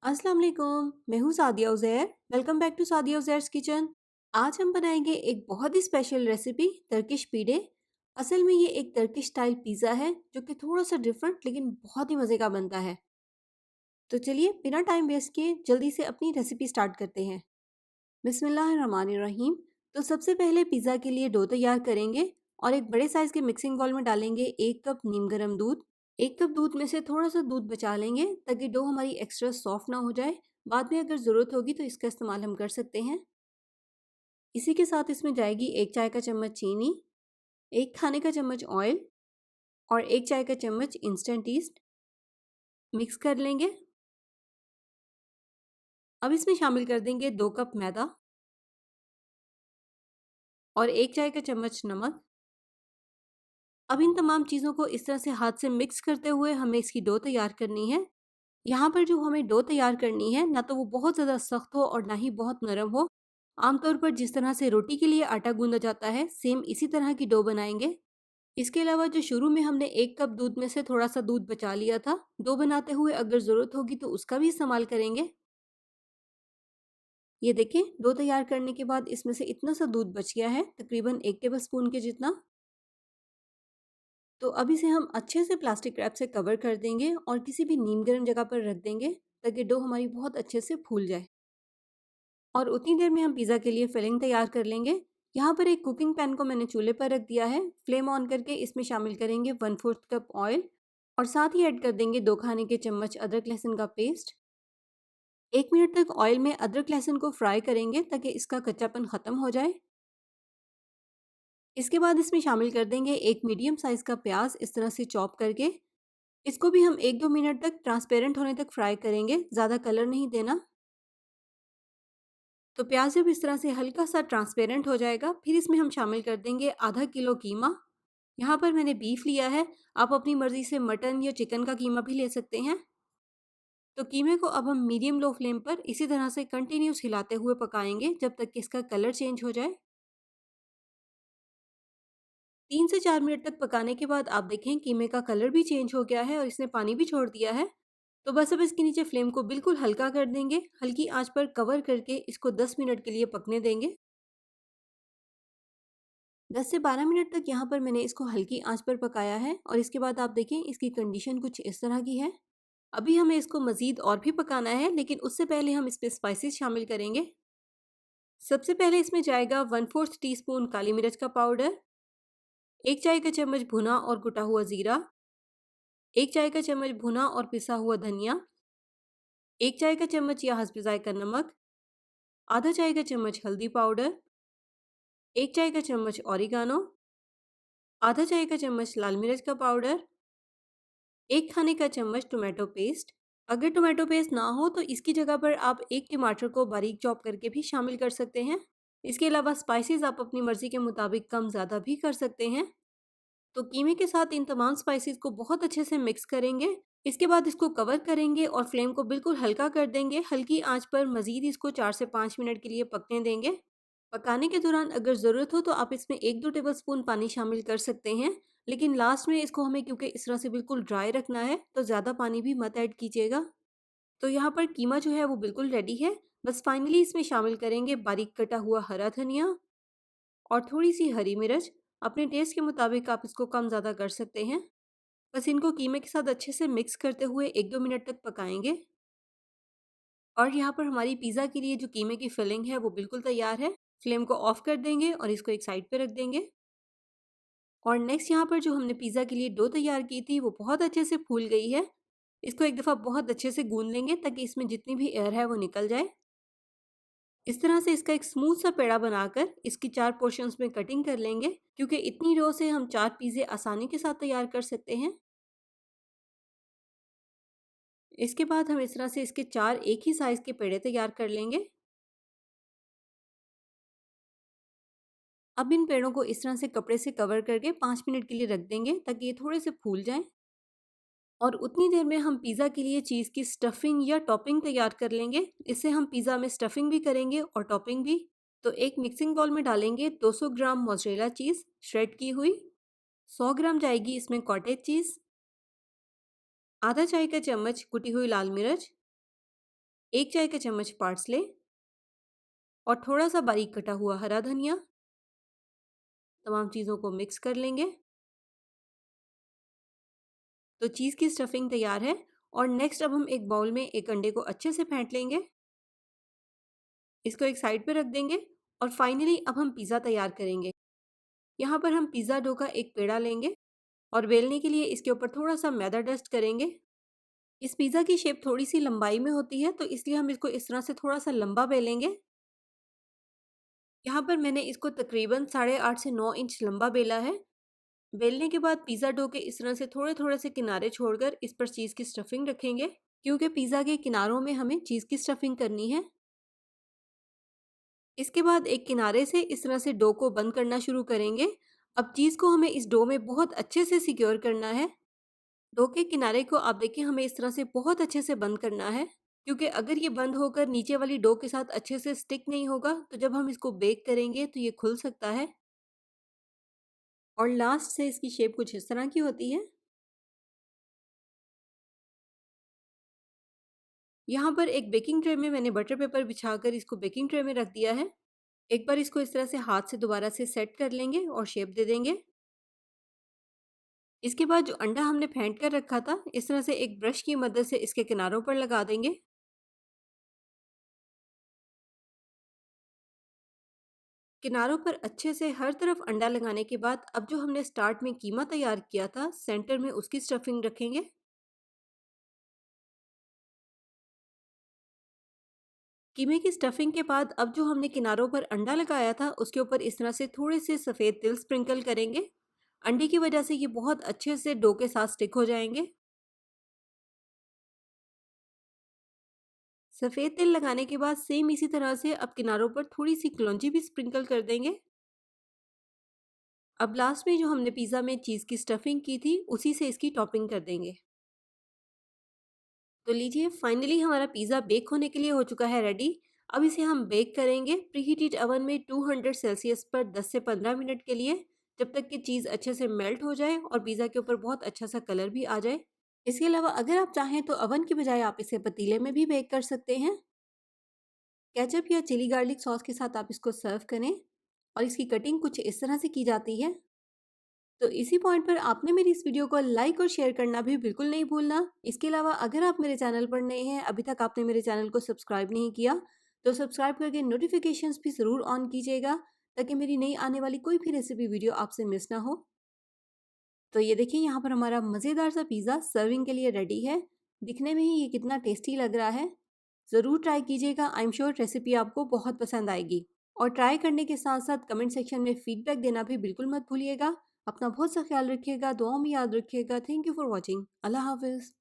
अस्सलाम वालेकुम। मैं हूँ Sadia Uzair. Welcome back to Sadia Uzair's kitchen. आज हम बनाएंगे एक बहुत ही स्पेशल रेसिपी, टर्किश पीडे। असल में ये एक टर्किश स्टाइल पिज़्ज़ा है जो कि थोड़ा सा डिफरेंट लेकिन बहुत ही मज़े का बनता है। तो चलिए बिना टाइम वेस्ट किए जल्दी से अपनी रेसिपी स्टार्ट करते हैं। बिस्मिल्लाहिर्रहमानिर्रहीम। तो सबसे पहले पिज़्ज़ा के लिए डो तैयार करेंगे और एक बड़े साइज़ के मिक्सिंग बाउल में डालेंगे 1 कप नीम गर्म दूध। 1 कप दूध में से थोड़ा सा दूध बचा लेंगे ताकि डो हमारी एक्स्ट्रा सॉफ्ट ना हो जाए। बाद में अगर ज़रूरत होगी तो इसका इस्तेमाल हम कर सकते हैं। इसी के साथ इसमें जाएगी 1 चाय का चम्मच चीनी, 1 खाने का चम्मच ऑयल और 1 चाय का चम्मच इंस्टेंट ईस्ट। मिक्स कर लेंगे। अब इसमें शामिल कर देंगे 2 कप मैदा और 1 चाय का चम्मच नमक। अब इन तमाम चीज़ों को इस तरह से हाथ से मिक्स करते हुए हमें इसकी डो तैयार करनी है। यहाँ पर जो हमें डो तैयार करनी है, ना तो वो बहुत ज़्यादा सख्त हो और ना ही बहुत नरम हो। आमतौर पर जिस तरह से रोटी के लिए आटा गूंदा जाता है, सेम इसी तरह की डो बनाएंगे। इसके अलावा जो शुरू में हमने 1 कप दूध में से थोड़ा सा दूध बचा लिया था, डो बनाते हुए अगर ज़रूरत होगी तो उसका भी इस्तेमाल करेंगे। ये देखें, डो तैयार करने के बाद इसमें से इतना सा दूध बच गया है, तकरीबन 1 टेबल स्पून के जितना। तो अब इसे हम अच्छे से प्लास्टिक रैप से कवर कर देंगे और किसी भी नीम गर्म जगह पर रख देंगे ताकि डो हमारी बहुत अच्छे से फूल जाए। और उतनी देर में हम पिज़्ज़ा के लिए फिलिंग तैयार कर लेंगे। यहाँ पर एक कुकिंग पैन को मैंने चूल्हे पर रख दिया है। फ्लेम ऑन करके इसमें शामिल करेंगे 1/4 कप ऑयल और साथ ही ऐड कर देंगे 2 खाने के चम्मच अदरक लहसुन का पेस्ट। 1 मिनट तक ऑयल में अदरक लहसुन को फ्राई करेंगे ताकि इसका कच्चापन ख़त्म हो जाए। इसके बाद इसमें शामिल कर देंगे एक मीडियम साइज़ का प्याज इस तरह से चॉप करके। इसको भी हम 1-2 मिनट तक ट्रांसपेरेंट होने तक फ्राई करेंगे, ज़्यादा कलर नहीं देना। तो प्याज जब इस तरह से हल्का सा ट्रांसपेरेंट हो जाएगा, फिर इसमें हम शामिल कर देंगे आधा किलो कीमा। यहाँ पर मैंने बीफ लिया है, आप अपनी मर्ज़ी से मटन या चिकन का कीमा भी ले सकते हैं। तो कीमे को अब हम मीडियम लो फ्लेम पर इसी तरह से कंटिन्यूस हिलाते हुए पकाएंगे जब तक कि इसका कलर चेंज हो जाए। 3 से 4 मिनट तक पकाने के बाद आप देखें कीमे का कलर भी चेंज हो गया है और इसने पानी भी छोड़ दिया है। तो बस अब इसके नीचे फ्लेम को बिल्कुल हल्का कर देंगे, हल्की आंच पर कवर करके इसको 10 मिनट के लिए पकने देंगे। 10 से 12 मिनट तक यहाँ पर मैंने इसको हल्की आंच पर पकाया है और इसके बाद आप देखें इसकी कंडीशन कुछ इस तरह की है। अभी हमें इसको मज़ीद और भी पकाना है, लेकिन उससे पहले हम इसमें स्पाइसेस शामिल करेंगे। सबसे पहले इसमें जाएगा 1/4 टीस्पून काली मिर्च का पाउडर, 1 चाय का चम्मच भुना और कुटा हुआ ज़ीरा, 1 चाय का चम्मच भुना और पिसा हुआ धनिया, 1 चाय का चम्मच या हस्ब ज़ायक़ा नमक, आधा चाय का चम्मच हल्दी पाउडर, 1 चाय का चम्मच ऑरिगानो, आधा चाय का चम्मच लाल मिर्च का पाउडर, 1 खाने का चम्मच टोमेटो पेस्ट। अगर टोमेटो पेस्ट ना हो तो इसकी जगह पर आप 1 टमाटर को बारीक चॉप करके भी शामिल कर सकते हैं। इसके अलावा स्पाइसेस आप अपनी मर्ज़ी के मुताबिक कम ज़्यादा भी कर सकते हैं। तो कीमे के साथ इन तमाम स्पाइसेस को बहुत अच्छे से मिक्स करेंगे। इसके बाद इसको कवर करेंगे और फ्लेम को बिल्कुल हल्का कर देंगे। हल्की आंच पर मज़ीद इसको 4 से 5 मिनट के लिए पकने देंगे। पकाने के दौरान अगर ज़रूरत हो तो आप इसमें 1-2 टेबलस्पून पानी शामिल कर सकते हैं, लेकिन लास्ट में इसको हमें क्योंकि इस तरह से बिल्कुल ड्राई रखना है, तो ज़्यादा पानी भी मत ऐड कीजिएगा। तो यहाँ पर कीमा जो है वो बिल्कुल रेडी है। बस फाइनली इसमें शामिल करेंगे बारीक कटा हुआ हरा धनिया और थोड़ी-सी हरी मिर्च। अपने टेस्ट के मुताबिक आप इसको कम ज़्यादा कर सकते हैं। बस इनको कीमे के साथ अच्छे से मिक्स करते हुए 1-2 मिनट तक पकाएँगे। और यहाँ पर हमारी पिज़्ज़ा के लिए जो कीमे की फिलिंग है वो बिल्कुल तैयार है। फ्लेम को ऑफ कर देंगे और इसको एक साइड पे रख देंगे। और नेक्स्ट यहाँ पर जो हमने पिज़्ज़ा के लिए डो तैयार की थी वो बहुत अच्छे से फूल गई है। इसको एक दफ़ा बहुत अच्छे से गूँध लेंगे ताकि इसमें जितनी भी एयर है वो निकल जाए। इस तरह से इसका एक स्मूथ सा पेड़ा बनाकर इसकी 4 पोर्शंस में कटिंग कर लेंगे, क्योंकि इतनी डो से हम 4 पिज़्ज़े आसानी के साथ तैयार कर सकते हैं। इसके बाद हम इस तरह से इसके 4 एक ही साइज़ के पेड़े तैयार कर लेंगे। अब इन पेड़ों को इस तरह से कपड़े से कवर करके 5 मिनट के लिए रख देंगे ताकि ये थोड़े से फूल जाएँ। और उतनी देर में हम पिज़्ज़ा के लिए चीज़ की स्टफिंग या टॉपिंग तैयार कर लेंगे। इससे हम पिज़्ज़ा में स्टफिंग भी करेंगे और टॉपिंग भी। तो एक मिक्सिंग बाउल में डालेंगे 200 ग्राम मोज़रेला चीज़ श्रेड की हुई, 100 ग्राम जाएगी इसमें कॉटेज चीज़, आधा चाय का चम्मच कुटी हुई लाल मिर्च, 1 चाय का चम्मच पार्सले और थोड़ा-सा बारीक कटा हुआ हरा धनिया। तमाम चीज़ों को मिक्स कर लेंगे। तो चीज़ की स्टफिंग तैयार है और नेक्स्ट अब हम एक बाउल में एक अंडे को अच्छे से फेंट लेंगे। इसको एक साइड पे रख देंगे और फाइनली अब हम पिज़्ज़ा तैयार करेंगे। यहाँ पर हम पिज़्ज़ा डो का एक पेड़ा लेंगे और बेलने के लिए इसके ऊपर थोड़ा-सा मैदा डस्ट करेंगे। इस पिज़्ज़ा की शेप थोड़ी-सी लंबाई में होती है, तो इसलिए हम इसको इस तरह से थोड़ा-सा लंबा बेलेंगे। यहाँ पर मैंने इसको तकरीबन 8.5 से 9 इंच लंबा बेला है। बेलने के बाद पिज़्ज़ा डो के इस तरह से थोड़े-थोड़े से किनारे छोड़कर इस पर चीज़ की स्टफिंग रखेंगे, क्योंकि पिज़्ज़ा के किनारों में हमें चीज़ की स्टफिंग करनी है। इसके बाद एक किनारे से इस तरह से डो को बंद करना शुरू करेंगे। अब चीज़ को हमें इस डो में बहुत अच्छे से सिक्योर करना है। डो के किनारे को आप देखिए हमें इस तरह से बहुत अच्छे से बंद करना है, क्योंकि अगर ये बंद होकर नीचे वाली डो के साथ अच्छे से स्टिक नहीं होगा, तो जब हम इसको बेक करेंगे तो ये खुल सकता है। और लास्ट से इसकी शेप कुछ इस तरह की होती है। यहाँ पर एक बेकिंग ट्रे में मैंने बटर पेपर बिछाकर इसको बेकिंग ट्रे में रख दिया है। एक बार इसको इस तरह से हाथ से दोबारा से सेट कर लेंगे और शेप दे देंगे। इसके बाद जो अंडा हमने फेंट कर रखा था, इस तरह से एक ब्रश की मदद से इसके किनारों पर लगा देंगे। किनारों पर अच्छे से हर तरफ अंडा लगाने के बाद अब जो हमने स्टार्ट में कीमा तैयार किया था, सेंटर में उसकी स्टफिंग रखेंगे। कीमे की स्टफिंग के बाद अब जो हमने किनारों पर अंडा लगाया था, उसके ऊपर इस तरह से थोड़े से सफ़ेद तिल स्प्रिंकल करेंगे। अंडे की वजह से ये बहुत अच्छे से डो के साथ स्टिक हो जाएंगे। सफ़ेद तिल लगाने के बाद सेम इसी तरह से अब किनारों पर थोड़ी सी कलौंजी भी स्प्रिंकल कर देंगे। अब लास्ट में जो हमने पिज़्ज़ा में चीज़ की स्टफिंग की थी, उसी से इसकी टॉपिंग कर देंगे। तो लीजिए फाइनली हमारा पिज़्ज़ा बेक होने के लिए हो चुका है रेडी। अब इसे हम बेक करेंगे प्रीहीटेड ओवन में 200 सेल्सियस पर 10 से 15 मिनट के लिए, जब तक कि चीज़ अच्छे से मेल्ट हो जाए और पिज़्ज़ा के ऊपर बहुत अच्छा सा कलर भी आ जाए। इसके अलावा अगर आप चाहें तो ओवन की बजाय आप इसे पतीले में भी बेक कर सकते हैं। केचप या चिली गार्लिक सॉस के साथ आप इसको सर्व करें और इसकी कटिंग कुछ इस तरह से की जाती है। तो इसी पॉइंट पर आपने मेरी इस वीडियो को लाइक और शेयर करना भी बिल्कुल नहीं भूलना। इसके अलावा अगर आप मेरे चैनल पर नए हैं, अभी तक आपने मेरे चैनल को सब्सक्राइब नहीं किया, तो सब्सक्राइब करके नोटिफिकेशंस भी ज़रूर ऑन कीजिएगा, ताकि मेरी नई आने वाली कोई भी रेसिपी वीडियो आपसे मिस ना हो। तो ये देखिए यहाँ पर हमारा मज़ेदार सा पिज़्ज़ा सर्विंग के लिए रेडी है। दिखने में ही ये कितना टेस्टी लग रहा है। ज़रूर ट्राई कीजिएगा, आई एम श्योर रेसिपी आपको बहुत पसंद आएगी। और ट्राई करने के साथ-साथ कमेंट सेक्शन में फीडबैक देना भी बिल्कुल मत भूलिएगा। अपना बहुत सा ख्याल रखिएगा, दुआओं में याद रखिएगा। Thank you for watching. अल्लाह हाफ़िज़।